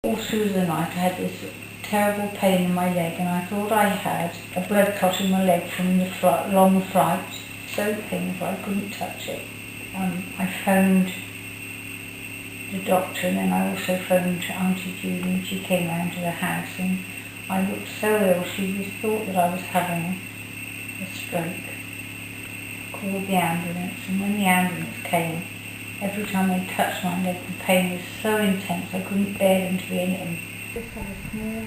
All through the night I had this terrible pain in my leg, and I thought I had a blood clot in my leg from the long flight. So painful I couldn't touch it. I phoned the doctor, and then I also phoned Auntie Julie, and she came round to the house, and I looked so ill she thought that I was having a stroke. Called the ambulance, and when the ambulance came, every time they touched my leg, the pain was so intense I couldn't bear them to be in it. Just had a small,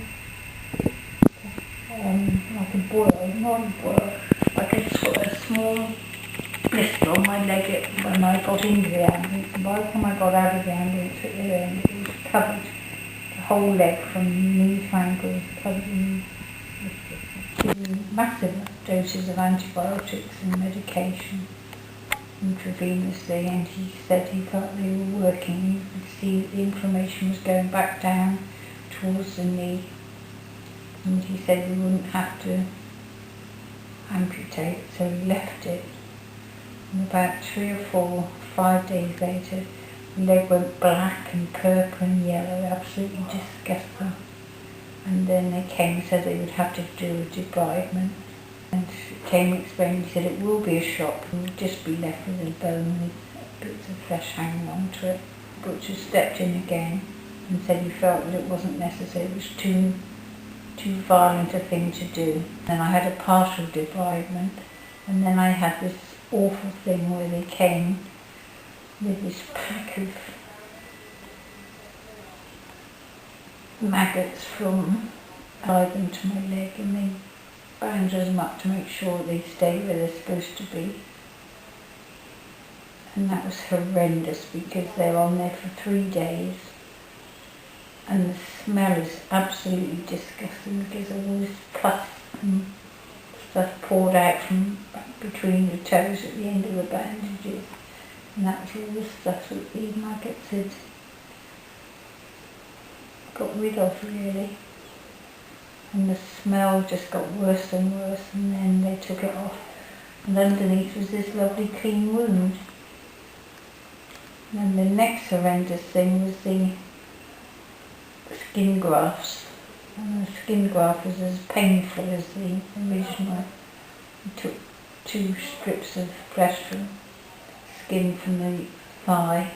like a boil, not a boil, like a small blister on my leg when I got into the ambulance. And by the time I got out of the ambulance at the end, it was covered, the whole leg from knee to ankle was covered in massive doses of antibiotics and medication intravenously, and he said he thought they were working. You could see that the inflammation was going back down towards the knee, and he said we wouldn't have to amputate, so we left it. And about 3 or 4, 5 days later, the leg went black and purple and yellow, absolutely disgusting. And then they came and said they would have to do a debridement. And came and explained, he said it will be a shock, we'll just be left with a bone with bits of flesh hanging on to it. The butcher stepped in again and said he felt that it wasn't necessary, it was too violent a thing to do. Then I had a partial debridement, and then I had this awful thing where they came with this pack of maggots from them to my leg, and they bandaged them up to make sure they stay where they're supposed to be. And that was horrendous because they're on there for 3 days, and the smell is absolutely disgusting because of all this pus and stuff poured out from between the toes at the end of the bandages, and that was all the stuff that the maggots had got rid of, really. And the smell just got worse and worse, and then they took it off, and underneath was this lovely clean wound. And then the next horrendous thing was the skin grafts, and the skin graft was as painful as the original. We took 2 strips of flesh from skin from the thigh